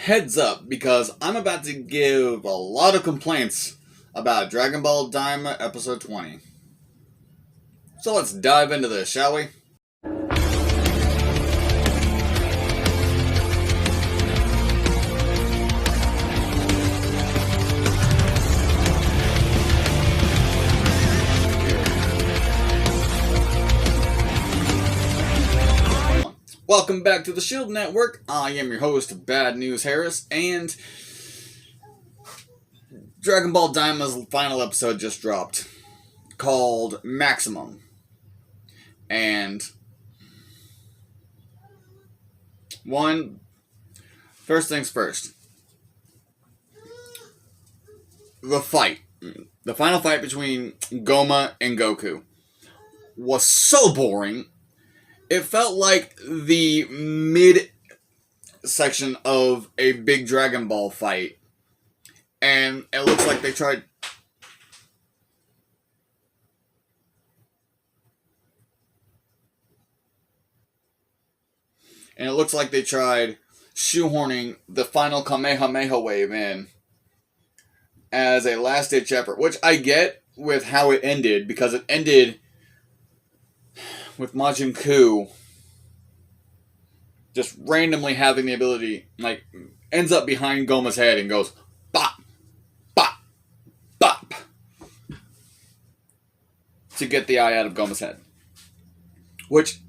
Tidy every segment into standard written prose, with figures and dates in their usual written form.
heads up, because I'm about to give a lot of complaints about Dragon Ball Daima Episode 20. So let's dive into this, shall we? Welcome back to the Shield Network. I am your host, Bad News Harris, and Dragon Ball Daima's final episode just dropped, called Maximum. And first things first. The final fight between Goma and Goku was so boring. It felt like the mid section of a big Dragon Ball fight. And it looks like they tried... shoehorning the final Kamehameha wave in as a last-ditch effort. Which I get with how it ended, because it ended with Majin Buu just randomly having the ability, ends up behind Goma's head and goes bop, bop, bop to get the eye out of Goma's head. Which,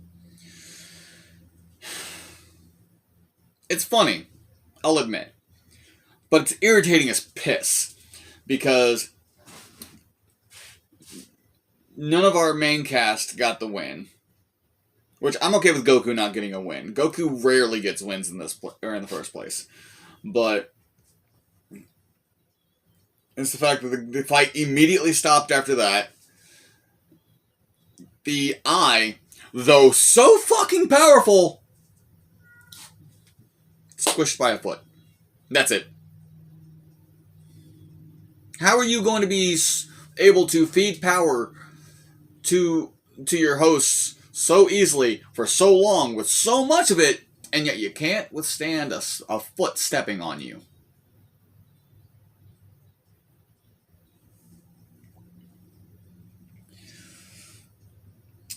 it's funny, I'll admit, but it's irritating as piss, because none of our main cast got the win. Which, I'm okay with Goku not getting a win. Goku rarely gets wins in the first place. But it's the fact that the fight immediately stopped after that. The eye, though so fucking powerful, squished by a foot. That's it. How are you going to be able to feed power to your hosts so easily for so long with so much of it, and yet you can't withstand a foot stepping on you?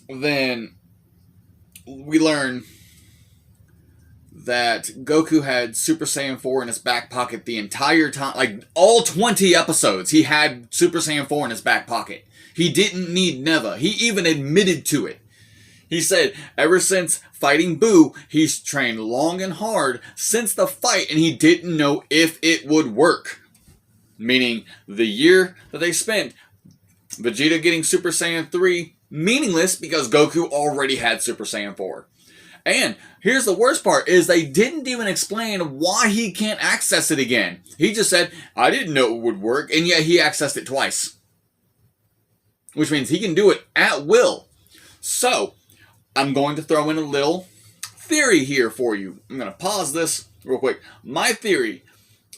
Then we learn that Goku had Super Saiyan 4 in his back pocket the entire time. All 20 episodes, he had Super Saiyan 4 in his back pocket. He didn't need Neva. He even admitted to it. He said ever since fighting Buu, he's trained long and hard since the fight, and he didn't know if it would work. Meaning, the year that they spent Vegeta getting Super Saiyan 3, meaningless because Goku already had Super Saiyan 4. And here's the worst part, is they didn't even explain why he can't access it again. He just said, I didn't know it would work, and yet he accessed it twice. Which means he can do it at will. So, I'm going to throw in a little theory here for you. I'm going to pause this real quick. My theory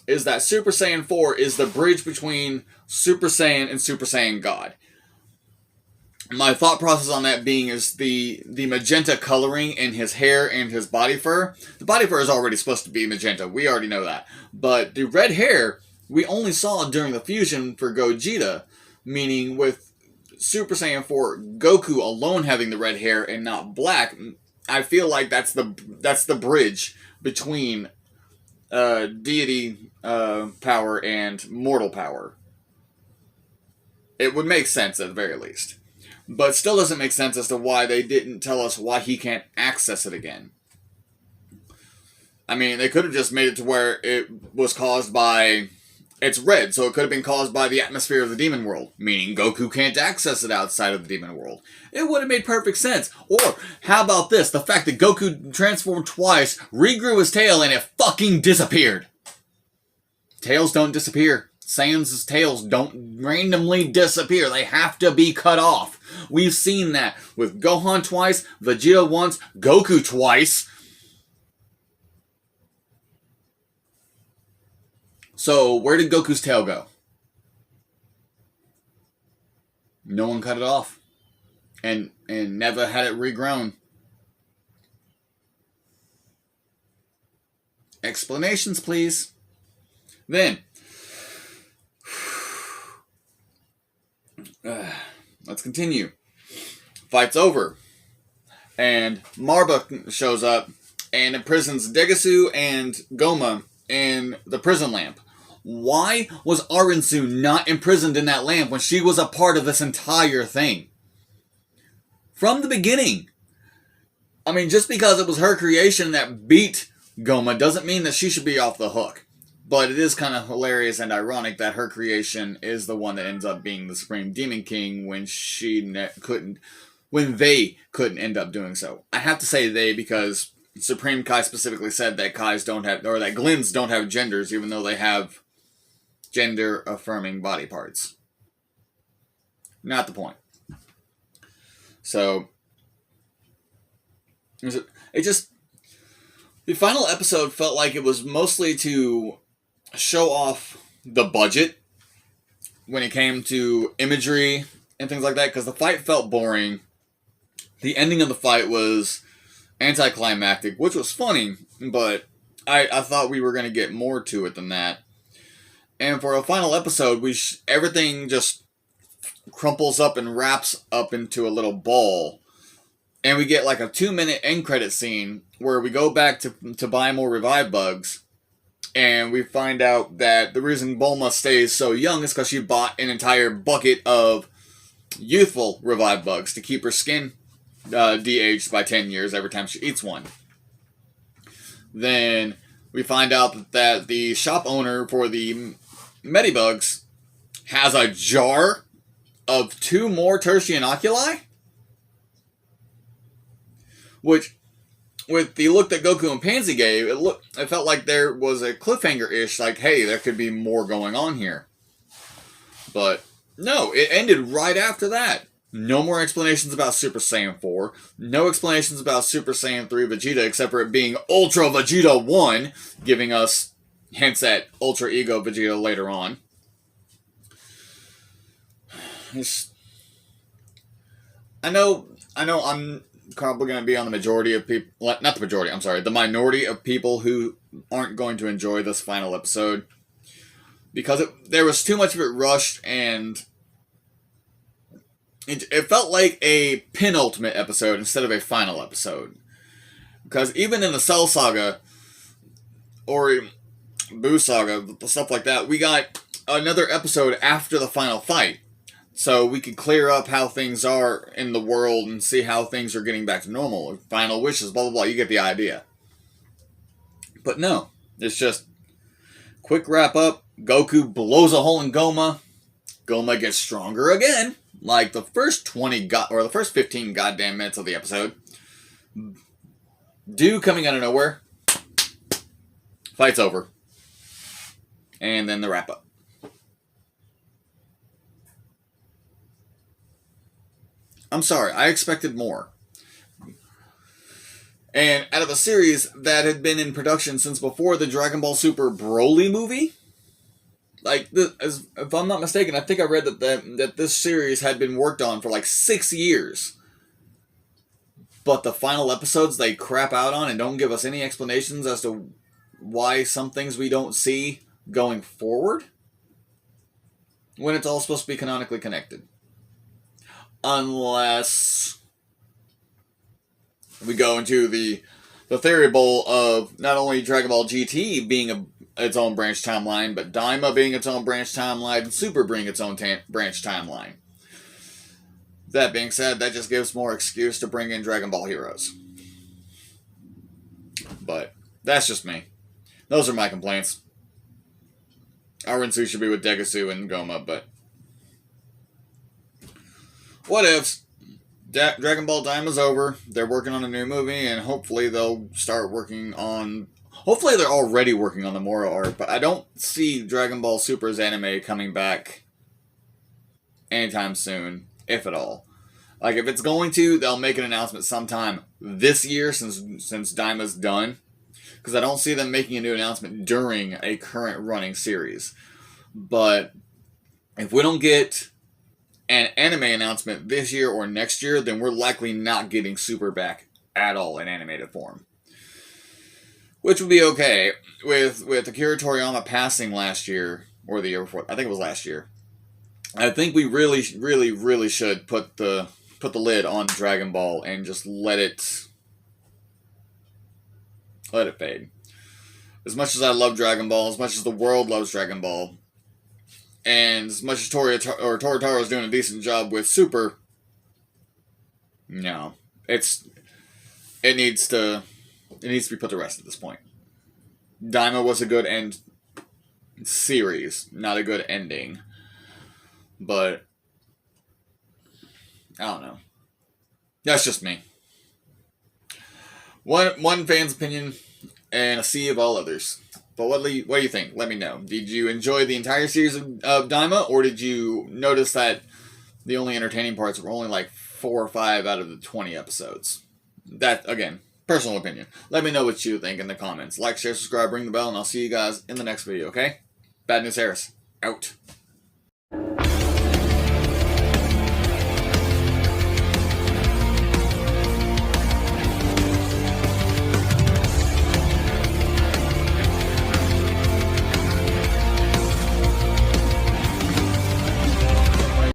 is that Super Saiyan 4 is the bridge between Super Saiyan and Super Saiyan God. My thought process on that being is the magenta coloring in his hair and his body fur. The body fur is already supposed to be magenta. We already know that. But the red hair, we only saw during the fusion for Gogeta. Meaning with Super Saiyan 4 Goku alone having the red hair and not black, I feel like that's the bridge between deity power and mortal power. It would make sense at the very least. But still doesn't make sense as to why they didn't tell us why he can't access it again. I mean, they could have just made it to where it was caused by... It's red, so it could have been caused by the atmosphere of the demon world, meaning Goku can't access it outside of the demon world. It would have made perfect sense. Or, how about this? The fact that Goku transformed twice, regrew his tail, and it fucking disappeared. Tails don't disappear. Saiyans' tails don't randomly disappear. They have to be cut off. We've seen that with Gohan twice, Vegeta once, Goku twice. So, where did Goku's tail go? No one cut it off. And never had it regrown. Explanations, please. Then, let's continue. Fight's over. And Marba shows up and imprisons Degasu and Goma in the prison lamp. Why was Arinsu not imprisoned in that lamp when she was a part of this entire thing? From the beginning. I mean, just because it was her creation that beat Goma doesn't mean that she should be off the hook. But it is kind of hilarious and ironic that her creation is the one that ends up being the Supreme Demon King when they couldn't end up doing so. I have to say they because Supreme Kai specifically said that Kais don't have, or that Glins don't have genders, even though they have gender-affirming body parts. Not the point. So, the final episode felt like it was mostly to show off the budget when it came to imagery and things like that, because the fight felt boring. The ending of the fight was anticlimactic, which was funny, but I thought we were going to get more to it than that. And for a final episode, everything just crumples up and wraps up into a little ball. And we get like a 2-minute end credit scene where we go back to buy more revive bugs. And we find out that the reason Bulma stays so young is because she bought an entire bucket of youthful revive bugs to keep her skin de-aged by 10 years every time she eats one. Then we find out that the shop owner for the Medibugs has a jar of 2 more tertian oculi, which, with the look that Goku and Pansy gave, it felt like there was a cliffhanger-ish, like, hey, there could be more going on here. But no, it ended right after that. No more explanations about Super Saiyan 4. No explanations about Super Saiyan 3 Vegeta, except for it being Ultra Vegeta 1, giving us hints at Ultra Ego Vegeta later on. I know I'm probably going to be on the majority of people, not the majority, I'm sorry, the minority of people who aren't going to enjoy this final episode. Because there was too much of it rushed, and it felt like a penultimate episode instead of a final episode. Because even in the Cell Saga, or Boo Saga, stuff like that, we got another episode after the final fight. So we could clear up how things are in the world and see how things are getting back to normal. Final wishes, blah, blah, blah. You get the idea. But no. It's just quick wrap up. Goku blows a hole in Goma. Goma gets stronger again. Like the first 15 goddamn minutes of the episode. Dew coming out of nowhere. Fight's over. And then the wrap up. I'm sorry, I expected more. And out of a series that had been in production since before the Dragon Ball Super Broly movie, if I'm not mistaken, I think I read that this series had been worked on for like 6 years. But the final episodes they crap out on and don't give us any explanations as to why some things we don't see going forward, when it's all supposed to be canonically connected. Unless we go into the theory bowl of not only Dragon Ball GT being its own branch timeline, but Daima being its own branch timeline, and Super being its own branch timeline. That being said, that just gives more excuse to bring in Dragon Ball Heroes. But that's just me. Those are my complaints. Arinsu should be with Degasu and Goma, but what ifs? Dragon Ball Daima's over. They're working on a new movie, and hopefully they'll start working on... Hopefully they're already working on the Moro arc, but I don't see Dragon Ball Super's anime coming back anytime soon, if at all. Like, if it's going to, they'll make an announcement sometime this year, since Daima's done. Because I don't see them making a new announcement during a current running series. But if we don't get an anime announcement this year or next year, then we're likely not getting Super back at all in animated form. which would be okay with Akira Toriyama passing last year or the year before. I think it was last year. I think we really, really, really should put the lid on Dragon Ball and just let it fade. As much as I love Dragon Ball, as much as the world loves Dragon Ball, and as much as Toritaro is doing a decent job with Super, no, it needs to be put to rest at this point. Daima was a good end series, not a good ending, but I don't know. That's just me. One fan's opinion and a sea of all others. But what do you think? Let me know. Did you enjoy the entire series of Daima, or did you notice that the only entertaining parts were only like 4 or 5 out of the 20 episodes? That, again, personal opinion. Let me know what you think in the comments. Like, share, subscribe, ring the bell, and I'll see you guys in the next video, okay? Bad News Harris, out.